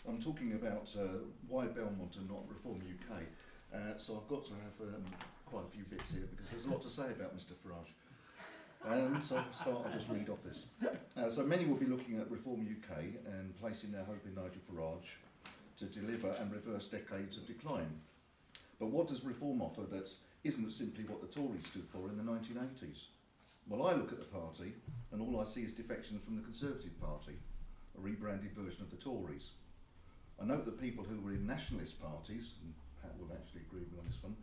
I'm talking about why Belmont and not Reform UK. So I've got to have quite a few bits here because there's a lot to say about Mr Farage. So I'll just read off this. So many will be looking at Reform UK and placing their hope in Nigel Farage to deliver and reverse decades of decline. But what does Reform offer that isn't simply what the Tories stood for in the 1980s? Well, I look at the party and all I see is defections from the Conservative Party, a rebranded version of the Tories. I note that people who were in nationalist parties, and Pat will actually agree with me on this one,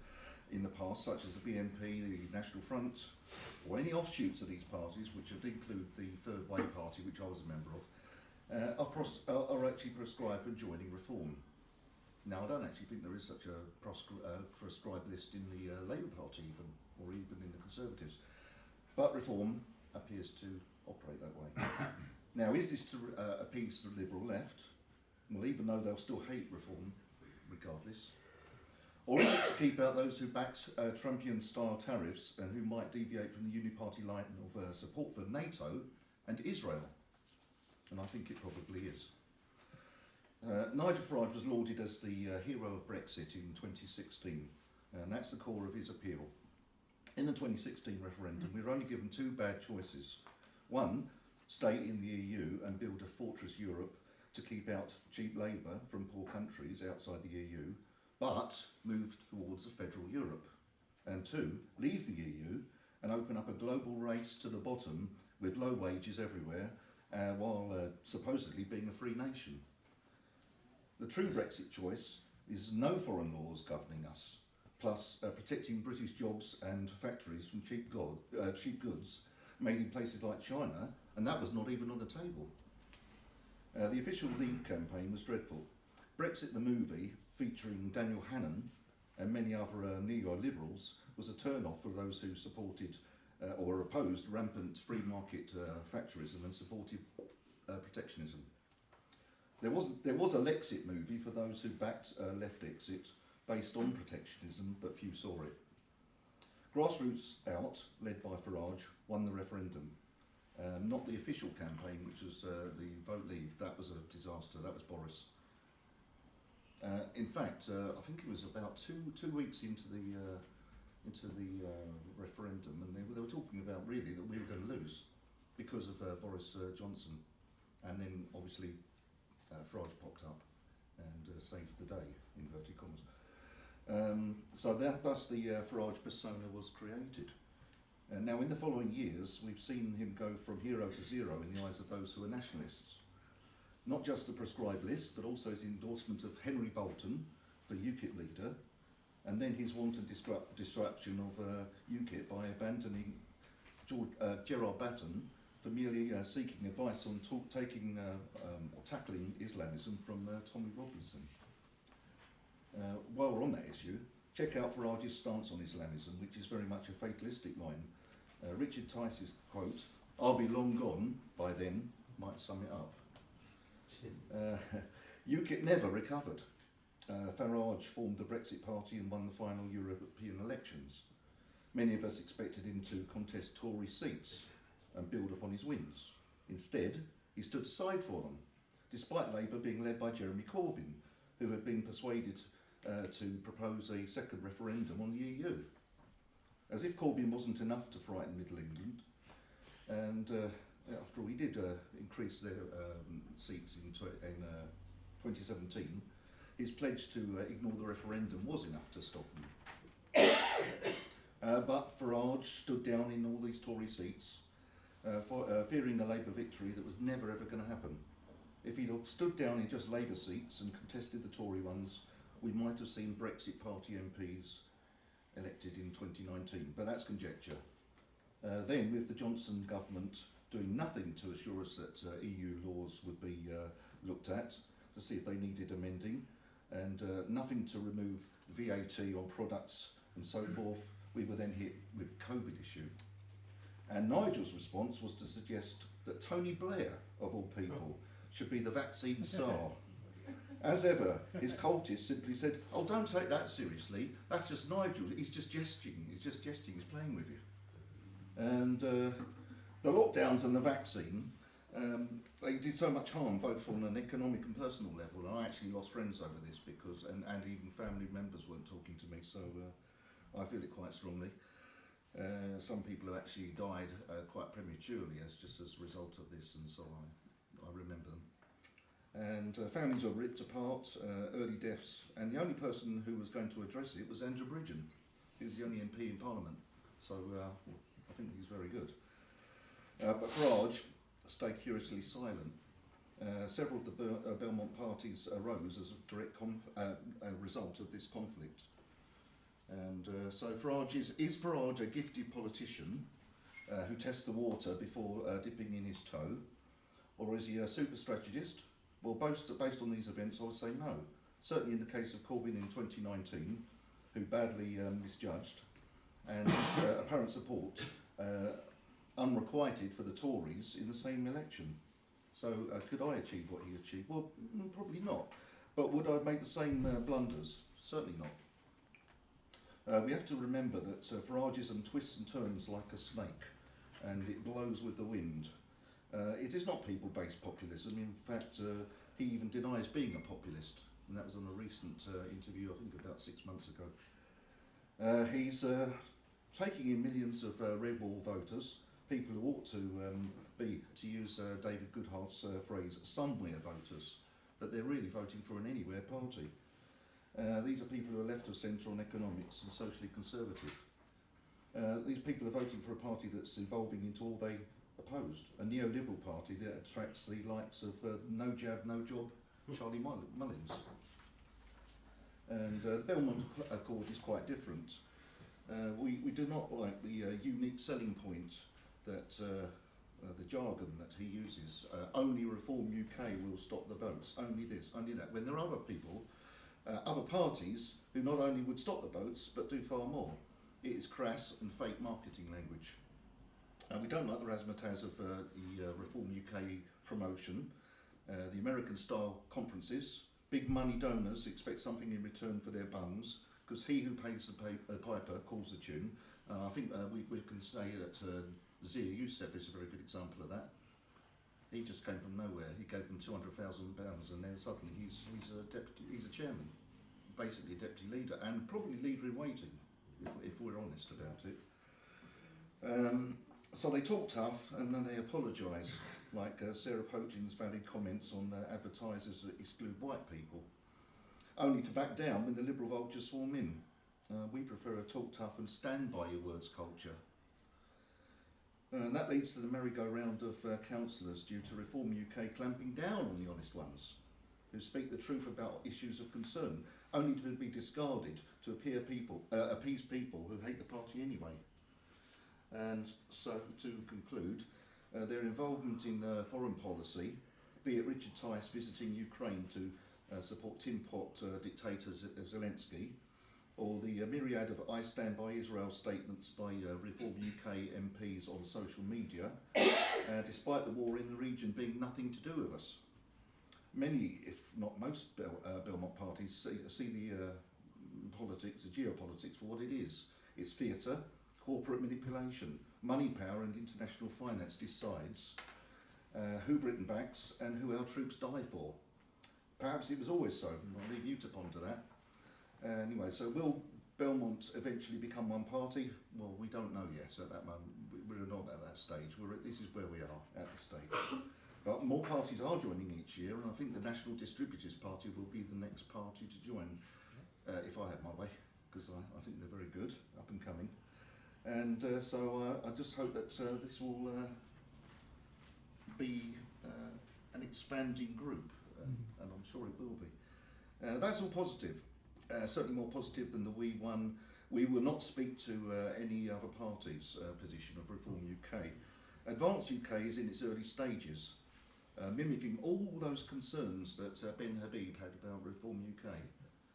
in the past, such as the BNP, the National Front, or any offshoots of these parties, which would include the Third Way Party, which I was a member of, are actually prescribed for joining Reform. Now, I don't actually think there is such a prescribed list in the Labour Party even, or even in the Conservatives. But Reform appears to operate that way. Now, is this to appease the Liberal left? Well, even though they'll still hate Reform regardless. Or is it to keep out those who backed Trumpian-style tariffs and who might deviate from the uniparty line of support for NATO and Israel? And I think it probably is. Nigel Farage was lauded as the hero of Brexit in 2016, and that's the core of his appeal. In the 2016 referendum, we were only given two bad choices. One, stay in the EU and build a fortress Europe to keep out cheap labour from poor countries outside the EU, but move towards a federal Europe. And two, leave the EU and open up a global race to the bottom with low wages everywhere, while supposedly being a free nation. The true Brexit choice is no foreign laws governing us, plus protecting British jobs and factories from cheap goods made in places like China, and that was not even on the table. The official Leave campaign was dreadful. Brexit the movie, featuring Daniel Hannan and many other neoliberals, was a turn-off for those who supported or opposed rampant free market factorism and supported protectionism. There was a Lexit movie for those who backed left exit based on protectionism, but few saw it. Grassroots Out, led by Farage, won the referendum. Not the official campaign, which was the Vote Leave. That was a disaster. That was Boris. In fact, I think it was about two weeks into the referendum, and they were talking about really that we were going to lose because of Boris Johnson, and then obviously Farage popped up and saved the day, inverted commas. So thus the Farage persona was created. Now, in the following years, we've seen him go from hero to zero in the eyes of those who are nationalists. Not just the prescribed list, but also his endorsement of Henry Bolton for UKIP leader, and then his wanton disruption of UKIP by abandoning Gerard Batten for merely seeking advice on tackling Islamism from Tommy Robinson. While we're on that issue, check out Farage's stance on Islamism, which is very much a fatalistic line. Richard Tice's quote, "I'll be long gone by then," might sum it up. UKIP never recovered. Farage formed the Brexit Party and won the final European elections. Many of us expected him to contest Tory seats and build upon his wins. Instead, he stood aside for them, despite Labour being led by Jeremy Corbyn, who had been persuaded to propose a second referendum on the EU. As if Corbyn wasn't enough to frighten Middle England, and after all, he did increase their seats in 2017, his pledge to ignore the referendum was enough to stop them. But Farage stood down in all these Tory seats, fearing a Labour victory that was never ever going to happen. If he'd have stood down in just Labour seats and contested the Tory ones, we might have seen Brexit Party MPs elected in 2019, but that's conjecture. Then, with the Johnson government doing nothing to assure us that EU laws would be looked at to see if they needed amending, and nothing to remove VAT on products and so forth, we were then hit with COVID issue. And Nigel's response was to suggest that Tony Blair, of all people, should be the vaccine czar. As ever, his cultists simply said, "Oh, don't take that seriously, that's just Nigel, he's just jesting, he's playing with you." And the lockdowns and the vaccine They did so much harm, both on an economic and personal level, and I actually lost friends over this because, and even family members weren't talking to me, so I feel it quite strongly. Some people have actually died quite prematurely just as a result of this, and so I remember them. And families were ripped apart, early deaths, and the only person who was going to address it was Andrew Bridgen. He was the only MP in Parliament, so I think he's very good. But Farage stayed curiously silent. Several of the Belmont parties arose as a direct result of this conflict. And so Farage is Farage a gifted politician who tests the water before dipping in his toe, or is he a super strategist? Well, based on these events, I would say no. Certainly in the case of Corbyn in 2019, who badly misjudged, and his apparent support unrequited for the Tories in the same election. So could I achieve what he achieved? Well, probably not. But would I make the same blunders? Certainly not. We have to remember that Farageism twists and turns like a snake, and it blows with the wind. It is not people-based populism. In fact, he even denies being a populist, and that was on a recent interview, I think about 6 months ago. He's taking in millions of red wall voters, people who ought to be, to use David Goodhart's phrase, somewhere voters, but they're really voting for an anywhere party. These are people who are left of centre on economics and socially conservative. These people are voting for a party that's evolving into all they opposed, a neoliberal party that attracts the likes of no jab, no job, Charlie Mullins. And the Belmont Accord is quite different. We do not like the unique selling point that the jargon that he uses, only Reform UK will stop the boats, only this, only that, when there are other people, other parties who not only would stop the boats but do far more. It is crass and fake marketing language. We don't like the razzmatazz of the Reform UK promotion, the American style conferences, big money donors expect something in return for their buns, because he who pays the piper calls the tune. I think we can say that Zia Youssef is a very good example of that. He just came from nowhere. He gave them £200,000, and then suddenly he's a chairman, basically a deputy leader, and probably leader in waiting, if we're honest about it. So they talk tough, and then they apologise, like Sarah Potin's valid comments on advertisers that exclude white people, only to back down when the Liberal vultures swarm in. We prefer a talk tough and stand by your words culture. And that leads to the merry-go-round of councillors due to Reform UK clamping down on the honest ones, who speak the truth about issues of concern, only to be discarded to appease people who hate the party anyway. And so, to conclude, their involvement in foreign policy, be it Richard Tice visiting Ukraine to support Tin Pot dictator Zelensky, or the myriad of I stand by Israel statements by Reform UK MPs on social media, despite the war in the region being nothing to do with us. Many, if not most, Belmont parties see the politics, the geopolitics, for what it is. It's theatre, corporate manipulation, money power and international finance decides who Britain backs and who our troops die for. Perhaps it was always so, and I'll leave you to ponder that. Anyway, so will Belmont eventually become one party? Well, we don't know yet at that moment. We're not at that stage. This is where we are at this stage. But more parties are joining each year, and I think the National Distributors Party will be the next party to join, if I have my way, because I think they're very good, up and coming. And so I just hope that this will be an expanding group, and I'm sure it will be. That's all positive. Certainly more positive than the We one. We will not speak to any other party's position of Reform UK. Advance UK is in its early stages, mimicking all those concerns that Ben Habib had about Reform UK.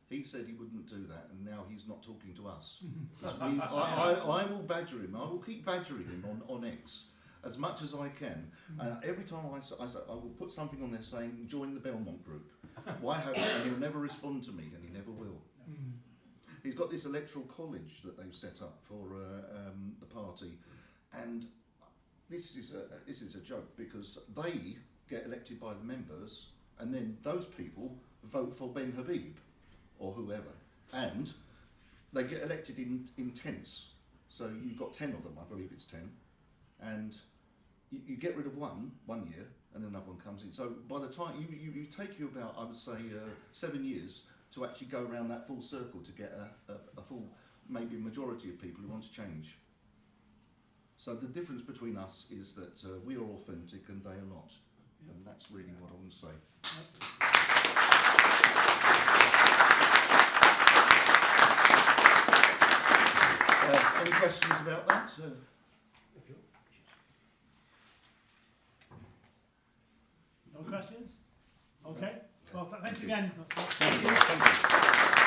He said he wouldn't do that, and now he's not talking to us. I will badger him. I will keep badgering him on X as much as I can. Every time I will put something on there saying, join the Belmont group. Why haven't you? And he'll never respond to me, and he never will. He's got this electoral college that they've set up for the party, and this is a joke, because they get elected by the members, and then those people vote for Ben Habib or whoever, and they get elected in tenths. So you've got 10 of them, I believe it's 10, and you get rid of one year, and another one comes in. So by the time you take you about, I would say, 7 years to actually go around that full circle to get a full, maybe a majority of people who want to change. So the difference between us is that we are authentic and they are not. Yep. And that's really what I want to say. Yep. Any questions about that? No questions? Okay. Well, thanks again. Thank you.